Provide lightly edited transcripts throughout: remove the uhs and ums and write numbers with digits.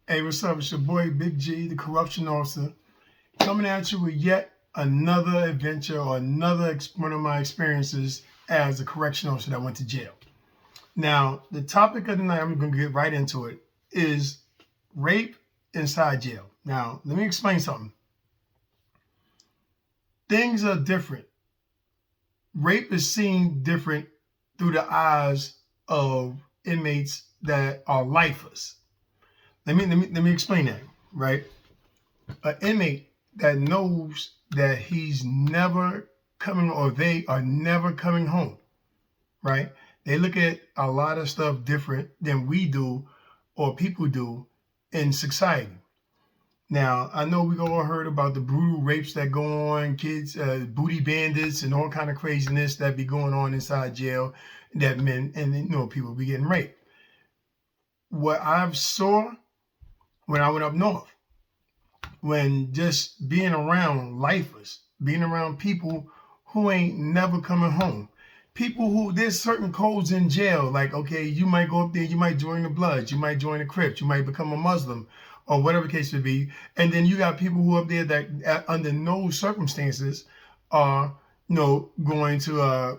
Hey, what's up? It's your boy Big G, the corruption officer, coming at you with yet another adventure or one of my experiences as a correction officer that went to jail. Now, the topic of the night, I'm going to get right into it, is rape inside jail. Now, let me explain something. Things are different. Rape is seen different through the eyes of inmates that are lifers. Let me explain that, right? An inmate that knows that he's never coming or they are never coming home, right? They look at a lot of stuff different than we do or people do in society. Now, I know we all heard about the brutal rapes that go on, kids, booty bandits, and all kind of craziness that be going on inside jail. That men and people be getting raped. What I've saw when I went up north, when just being around lifers, being around people who ain't never coming home, people who there's certain codes in jail, like okay, you might go up there, you might join the Bloods, you might join the Crips, you might become a Muslim, or whatever the case may be, and then you got people who up there that under no circumstances are going to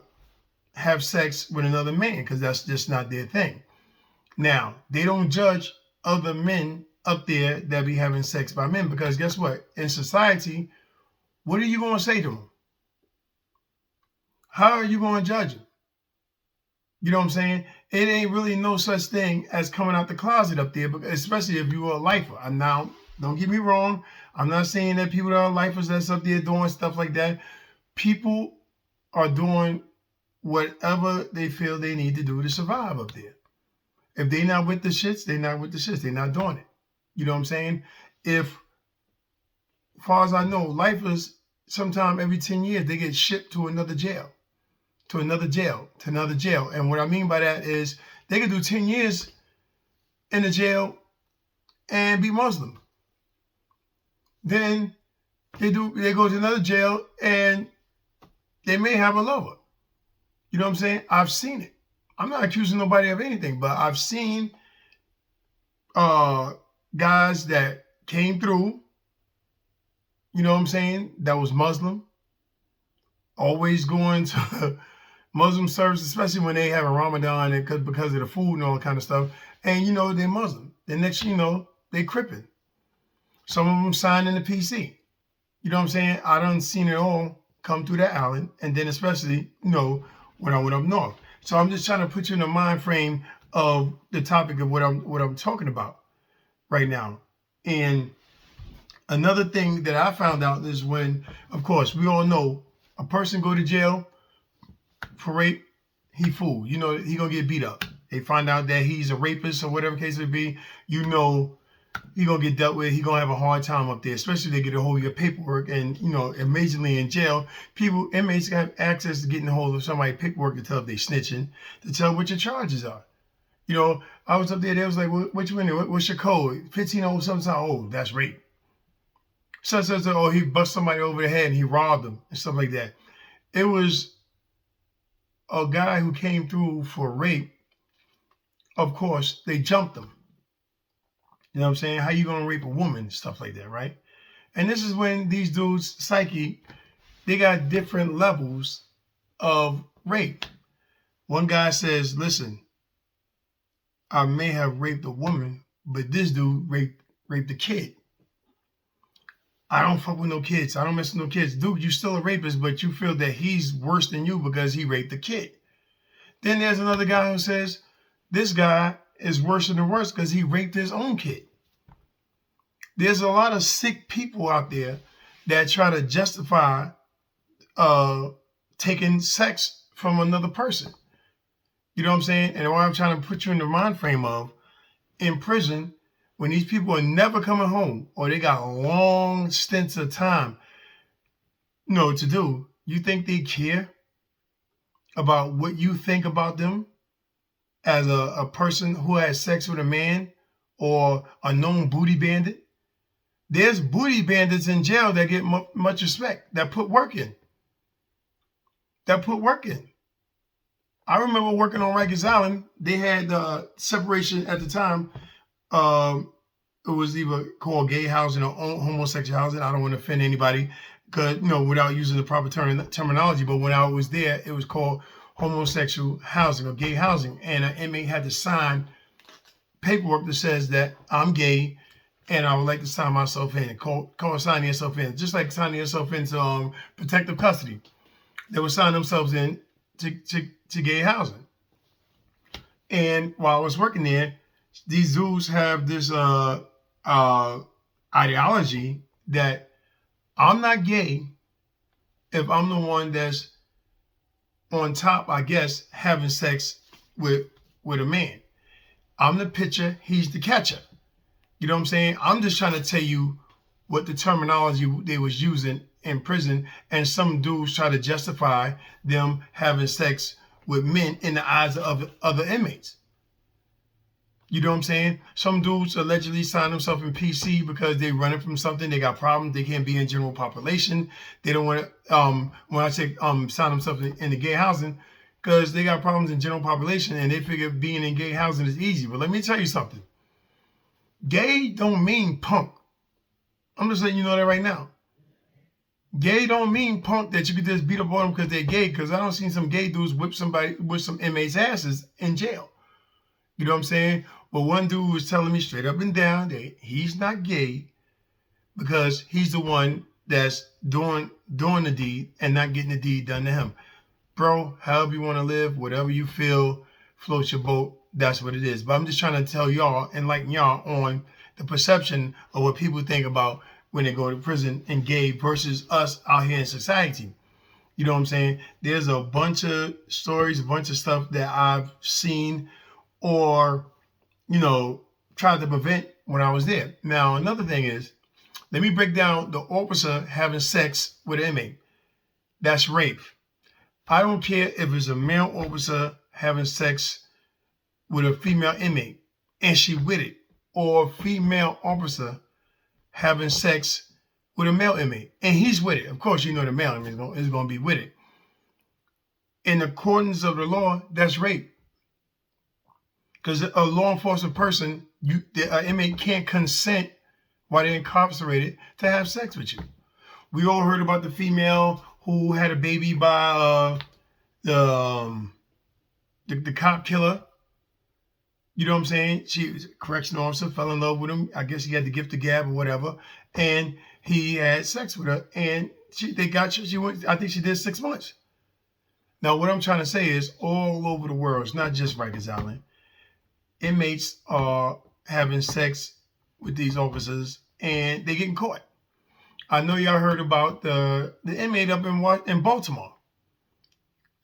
have sex with another man because that's just not their thing. Now they don't judge other men up there that be having sex by men because guess what? In society, what are you going to say to them? How are you going to judge them? You know what I'm saying? It ain't really no such thing as coming out the closet up there, especially if you are a lifer. And now, don't get me wrong. I'm not saying that people that are lifers that's up there doing stuff like that. People are doing whatever they feel they need to do to survive up there. If they not with the shits, they not with the shits. They not doing it. You know what I'm saying? As far as I know, lifers, sometime every 10 years, they get shipped to another jail. To another jail. And what I mean by that is they could do 10 years in the jail and be Muslim. Then they go to another jail and they may have a lover. You know what I'm saying? I've seen it. I'm not accusing nobody of anything, but I've seen guys that came through, you know what I'm saying, that was Muslim, always going to Muslim service, especially when they have a Ramadan and because of the food and all kind of stuff. And they're Muslim. The next they crippin'. Some of them signing the PC. You know what I'm saying? I done seen it all come through that island, and then especially when I went up north. So I'm just trying to put you in the mind frame of the topic of what I'm talking about right now. And another thing that I found out is when, of course, we all know a person go to jail for rape, he fool. He gonna get beat up. They find out that he's a rapist or whatever case it be, he gonna get dealt with. He gonna have a hard time up there, especially if they get a hold of your paperwork. And immediately in jail, inmates have access to getting a hold of somebody's paperwork to tell if they snitching, to tell what your charges are. I was up there, they was like, what you in there? What's your code? 15 something. Oh, that's rape. So, oh, he bust somebody over the head and he robbed them and stuff like that. It was a guy who came through for rape. Of course, they jumped him. You know what I'm saying? How you gonna rape a woman? Stuff like that, right? And this is when these dudes' psyche, they got different levels of rape. One guy says, listen, I may have raped a woman, but this dude raped a kid. I don't fuck with no kids. I don't mess with no kids. Dude, you still a rapist, but you feel that he's worse than you because he raped a kid. Then there's another guy who says, this guy is worse than the worst because he raped his own kid. There's a lot of sick people out there that try to justify taking sex from another person. You know what I'm saying? And what I'm trying to put you in the mind frame of, in prison, when these people are never coming home or they got long stints of time, to do, you think they care about what you think about them as a person who has sex with a man or a known booty bandit? There's booty bandits in jail that get much respect, that put work in. I remember working on Rikers Island. They had separation at the time it was either called gay housing or homosexual housing. I don't want to offend anybody, because without using the proper terminology. But when I was there, it was called homosexual housing or gay housing, and an inmate had to sign paperwork that says that I'm gay and I would like to sign myself in. Call signing yourself in, just like signing yourself into protective custody. They would sign themselves in to gay housing. And while I was working there, these dudes have this ideology that I'm not gay if I'm the one that's on top, I guess, having sex with a man. I'm the pitcher, he's the catcher. You know what I'm saying? I'm just trying to tell you what the terminology they was using in prison, and some dudes try to justify them having sex with men in the eyes of other inmates. You know what I'm saying? Some dudes allegedly sign themselves in PC because they're running from something. They got problems. They can't be in general population. They don't want to, when I say sign themselves in the gay housing, because they got problems in general population and they figure being in gay housing is easy. But let me tell you something. Gay don't mean punk. I'm just letting you know that right now. Gay don't mean punk that you could just beat up on them because they're gay, because I don't see some gay dudes whip some inmates' asses in jail. You know what I'm saying? But one dude was telling me straight up and down that he's not gay because he's the one that's doing the deed and not getting the deed done to him. Bro, however you want to live, whatever you feel floats your boat, that's what it is. But I'm just trying to tell y'all, enlighten y'all on the perception of what people think about when they go to prison and gay versus us out here in society. You know what I'm saying? There's a bunch of stories, a bunch of stuff that I've seen or, tried to prevent when I was there. Now, another thing is, let me break down the officer having sex with an inmate. That's rape. I don't care if it's a male officer having sex with a female inmate and she with it, or a female officer having sex with a male inmate and he's with it. Of course, the male inmate is going to be with it. In accordance of the law, that's rape. Because a law enforcement person, an inmate can't consent while they're incarcerated to have sex with you. We all heard about the female who had a baby by the cop killer. You know what I'm saying? She was a correctional officer, fell in love with him. I guess he had the gift of gab or whatever. And he had sex with her. And she went, I think she did 6 months. Now, what I'm trying to say is all over the world, it's not just Rikers Island, inmates are having sex with these officers and they're getting caught. I know y'all heard about the inmate up in Baltimore.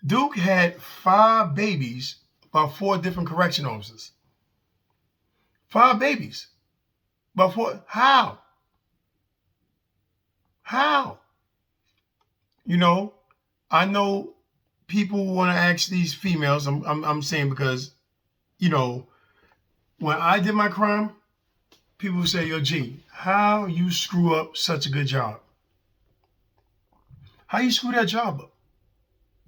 Duke had 5 babies by 4 different correction officers. 5 babies by 4. How? I know people want to ask these females. I'm saying because, when I did my crime, people say, yo, G, how you screw up such a good job? How you screw that job up?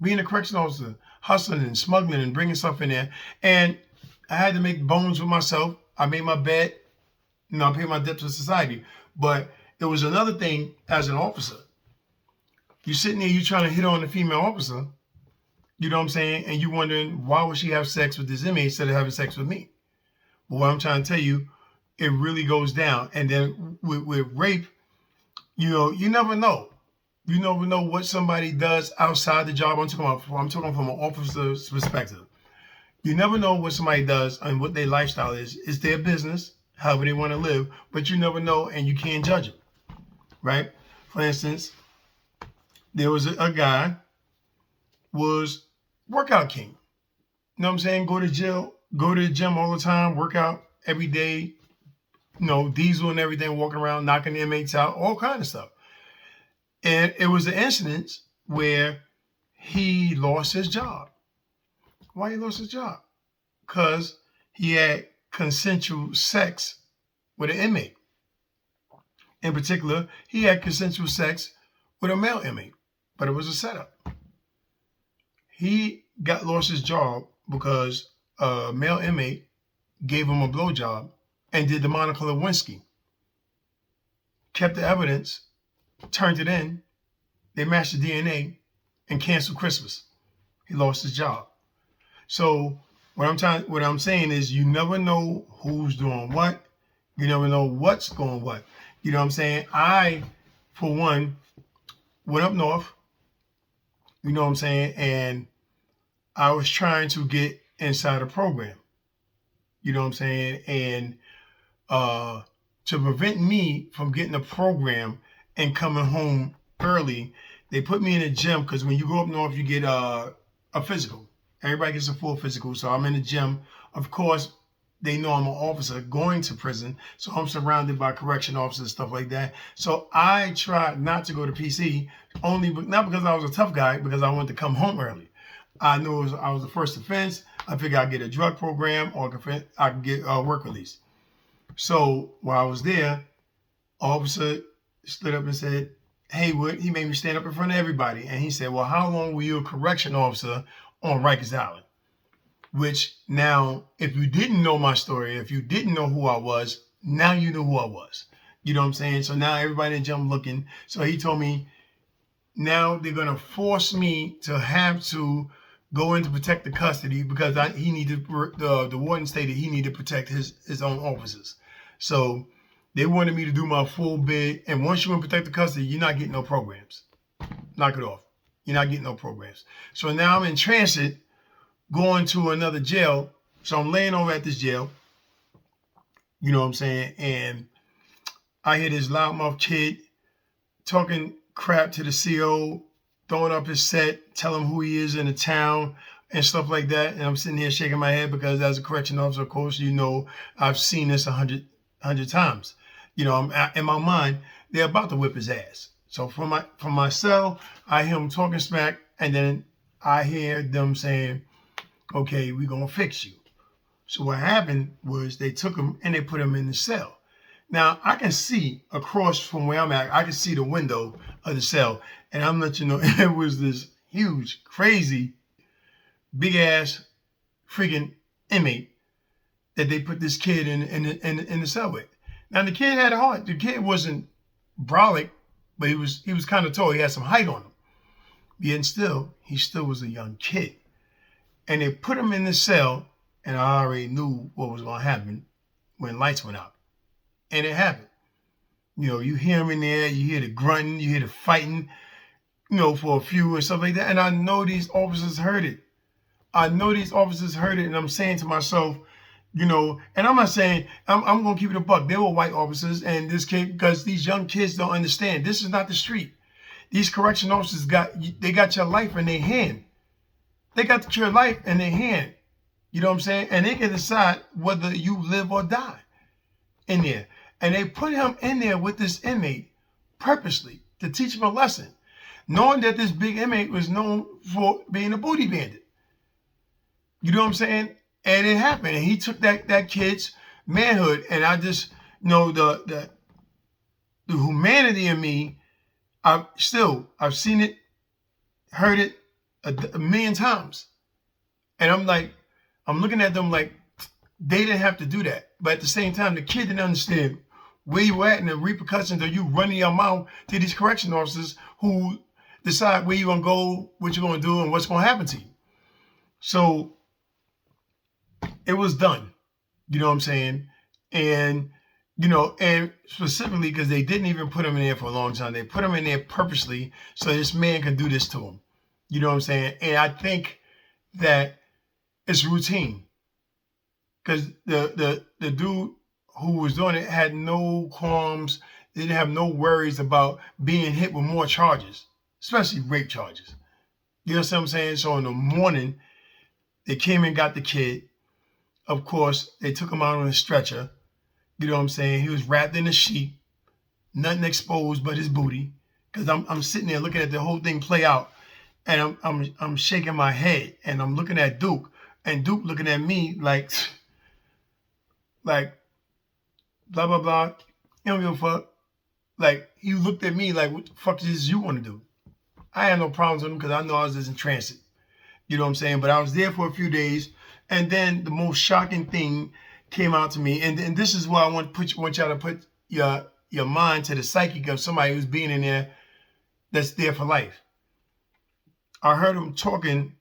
Being a correction officer, hustling and smuggling and bringing stuff in there. And I had to make bones with myself. I made my bed. I paid my debt to society. But it was another thing as an officer. You sitting there, you trying to hit on the female officer. You know what I'm saying? And you wondering, why would she have sex with this inmate instead of having sex with me? But what I'm trying to tell you, it really goes down. And then with rape, you never know. You never know what somebody does outside the job. I'm talking from an officer's perspective. You never know what somebody does and what their lifestyle is. It's their business, however they want to live, but you never know and you can't judge it, right? For instance, there was a guy was workout king. You know what I'm saying? Go to the gym all the time, work out every day, diesel and everything, walking around, knocking the inmates out, all kind of stuff. And it was an incident where he lost his job. Why he lost his job? Because he had consensual sex with an inmate. In particular, he had consensual sex with a male inmate, but it was a setup. He lost his job because a male inmate gave him a blowjob and did the Monica Lewinsky. Kept the evidence, turned it in, they matched the DNA, and canceled Christmas. He lost his job. So what I'm saying is, you never know who's doing what. You never know what's going what. You know what I'm saying? I, for one, went up north. You know what I'm saying? And I was trying to get inside a program. You know what I'm saying? And to prevent me from getting a program and coming home early, they put me in a gym, because when you go up north, you get a physical. Everybody gets a full physical. So I'm in the gym. Of course, they know I'm an officer going to prison. So I'm surrounded by correction officers, stuff like that. So I tried not to go to PC, not because I was a tough guy, because I wanted to come home early. I knew I was the first offense. I figured I'd get a drug program, or I could get work release. So while I was there, officer stood up and said, Heyward, he made me stand up in front of everybody. And he said, well, how long were you a correction officer on Rikers Island? Which now, if you didn't know my story, if you didn't know who I was, now you know who I was. You know what I'm saying? So now everybody in the gym looking. So he told me, now they're going to force me to have to go in to protect the custody, because he needed, the warden stated he needed to protect his own officers. So they wanted me to do my full bid. And once you're in protect the custody, you're not getting no programs. Knock it off. You're not getting no programs. So now I'm in transit, going to another jail. So I'm laying over at this jail. You know what I'm saying? And I hear this loudmouth kid talking crap to the CO, throwing up his set, telling him who he is in the town and stuff like that. And I'm sitting here shaking my head, because as a correction officer, of course, you know, I've seen this 100 times. You know, in my mind, they're about to whip his ass. So from my cell, I hear him talking smack, and then I hear them saying, okay, we're going to fix you. So what happened was they took him and they put him in the cell. Now, I can see across from where I'm at, I can see the window of the cell. And I'm letting you know, it was this huge, crazy, big-ass freaking inmate that they put this kid in the cell with. Now, the kid had a heart. The kid wasn't brolic, but he was kind of tall. He had some height on him. Yet still, he still was a young kid. And they put him in the cell, and I already knew what was going to happen when lights went out. And it happened. You know, you hear him in there, you hear the grunting, you hear the fighting, you know, for a few and stuff like that. And I know these officers heard it. And I'm saying to myself, you know, and I'm not saying, I'm going to keep it a buck. They were white officers, and this kid, because these young kids don't understand. This is not the street. These correction officers got your life in their hand. They got your life in their hand. You know what I'm saying? And they can decide whether you live or die in there. And they put him in there with this inmate purposely to teach him a lesson, knowing that this big inmate was known for being a booty bandit. You know what I'm saying? And it happened. And he took that kid's manhood. And I just know the humanity in me. I've seen it, heard it a million times. And I'm looking at them like they didn't have to do that. But at the same time, the kid didn't understand where you were at and the repercussions of you running your mouth to these correction officers who decide where you're going to go, what you're going to do, and what's going to happen to you. So it was done. You know what I'm saying? And, you know, and specifically because they didn't even put him in there for a long time. They put him in there purposely so this man could do this to him. You know what I'm saying? And I think that it's routine. Because the dude who was doing it had no qualms, didn't have no worries about being hit with more charges, especially rape charges. You know what I'm saying? So in the morning, they came and got the kid. Of course, they took him out on a stretcher. You know what I'm saying? He was wrapped in a sheet, nothing exposed but his booty. Because I'm sitting there looking at the whole thing play out, and I'm shaking my head, and I'm looking at Duke, and Duke looking at me like blah blah blah. You don't give a fuck. Like, he looked at me like, what the fuck is you want to do? I had no problems with him because I know I was just in transit. You know what I'm saying? But I was there for a few days, and then the most shocking thing came out to me, and this is why I want y'all to put your mind to the psyche of somebody who's being in there that's there for life. I heard him talking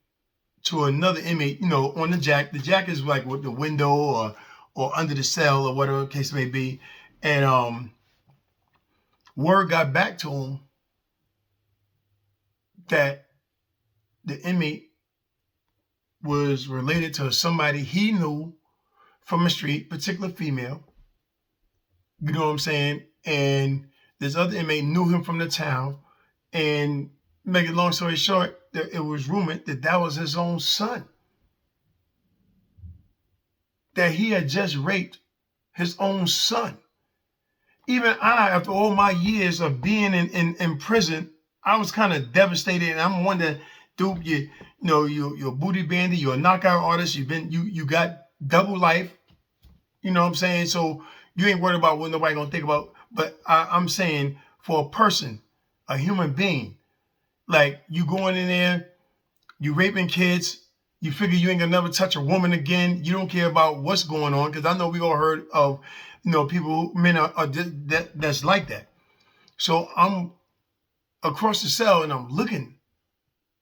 to another inmate, on the jack. The jack is like with the window or under the cell or whatever the case may be. And word got back to him that the inmate was related to somebody he knew from the street, particular female. You know what I'm saying? And this other inmate knew him from the town. And make it long story short, it was rumored that was his own son. That he had just raped his own son. Even I, after all my years of being in prison, I was kind of devastated. And I'm wondering, dude, you're a booty bandit, you're a knockout artist, you got double life. You know what I'm saying? So you ain't worried about what nobody gonna think about. But I'm saying for a person, a human being, like you going in there, you raping kids, you figure you ain't gonna never touch a woman again. You don't care about what's going on, because I know we all heard of, people, men are that's like that. So I'm across the cell and I'm looking,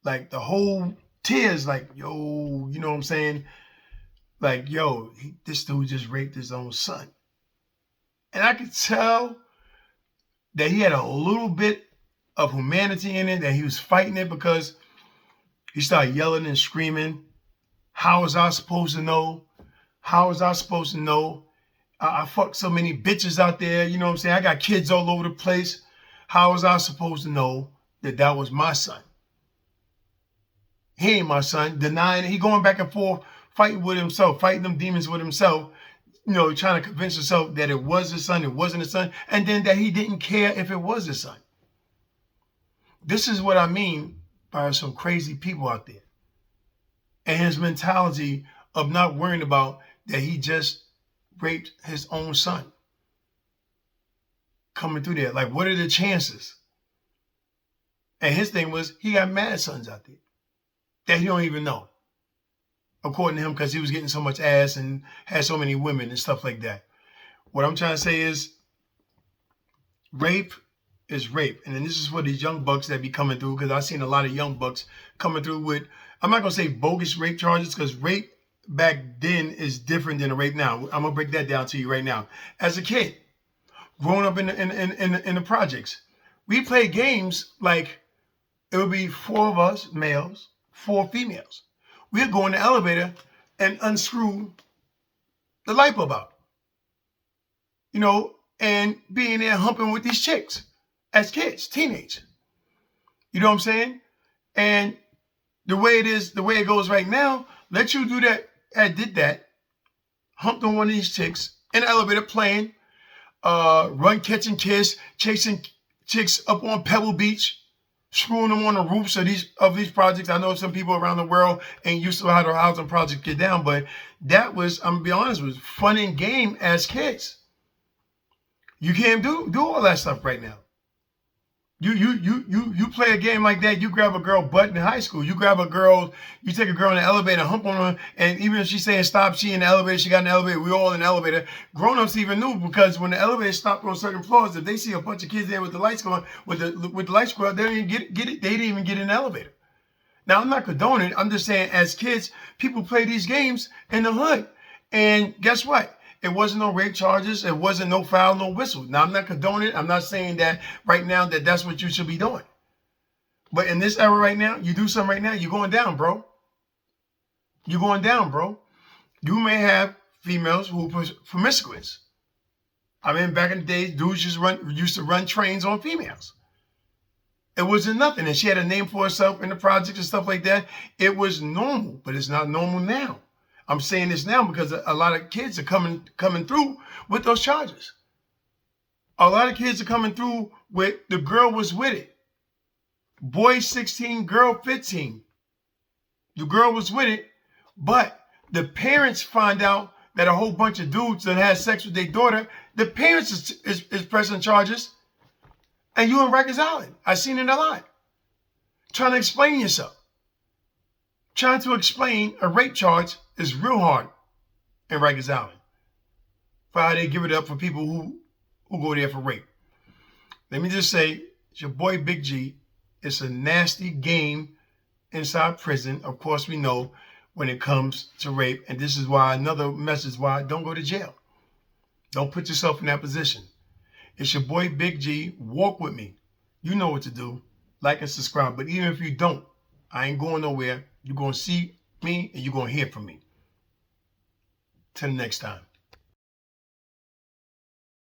like the whole tears, like, yo, you know what I'm saying? Like, yo, this dude just raped his own son. And I could tell that he had a little bit of humanity in it, that he was fighting it, because he started yelling and screaming. How was I supposed to know? How was I supposed to know? I fucked so many bitches out there, you know what I'm saying? I got kids all over the place. How was I supposed to know that was my son? He ain't my son. Denying it. He going back and forth, fighting with himself, fighting them demons with himself, trying to convince himself that it was his son, it wasn't his son, and then that he didn't care if it was his son. This is what I mean by some crazy people out there. And his mentality of not worrying about that he just raped his own son. Coming through there. Like, what are the chances? And his thing was, he got mad sons out there that he don't even know. According to him, because he was getting so much ass and had so many women and stuff like that. What I'm trying to say is, rape is rape. And then this is for these young bucks that be coming through, because I've seen a lot of young bucks coming through with, I'm not going to say bogus rape charges, because rape back then is different than a rape now. I'm going to break that down to you right now. As a kid, growing up in the projects, we played games like it would be 4 of us males, 4 females. We'd go in the elevator and unscrew the light bulb out, and being there humping with these chicks as kids, teenage. You know what I'm saying? And the way it goes right now, let you do that. I did that, humped on one of these chicks in the elevator playing, run, catch, and kiss, chasing chicks up on Pebble Beach, screwing them on the roofs of these projects. I know some people around the world ain't used to how the housing projects get down, but that was, I'm gonna be honest, was fun and game as kids. You can't do all that stuff right now. You play a game like that, you grab a girl butt in high school. You take a girl in the elevator, hump on her, and even if she's saying stop, she in the elevator, she got in the elevator, we all in the elevator. Grown-ups even knew, because when the elevator stopped on certain floors, if they see a bunch of kids there with the lights going, with the lights going, they didn't get it, they didn't even get in the elevator. Now, I'm not condoning it. I'm just saying, as kids, people play these games in the hood. And guess what? It wasn't no rape charges. It wasn't no foul, no whistle. Now, I'm not condoning it. I'm not saying that right now that's what you should be doing. But in this era right now, you do something right now, you're going down, bro. You're going down, bro. You may have females who are promiscuous. I mean, back in the days, dudes used to run trains on females. It wasn't nothing. And she had a name for herself in the projects and stuff like that. It was normal, but it's not normal now. I'm saying this now because a lot of kids are coming through with those charges. A lot of kids are coming through with the girl was with it. Boy 16, girl 15. The girl was with it, but the parents find out that a whole bunch of dudes that had sex with their daughter. The parents is pressing charges, and you in Rikers Island. I seen it a lot. Trying to explain yourself. Trying to explain a rape charge is real hard in Rikers Island. for how they give it up for people who go there for rape. Let me just say, it's your boy Big G. It's a nasty game inside prison. Of course, we know when it comes to rape. And this is why another message why don't go to jail. Don't put yourself in that position. It's your boy Big G. Walk with me. You know what to do. Like and subscribe. But even if you don't, I ain't going nowhere. You're going to see me and you're going to hear from me. Till next time.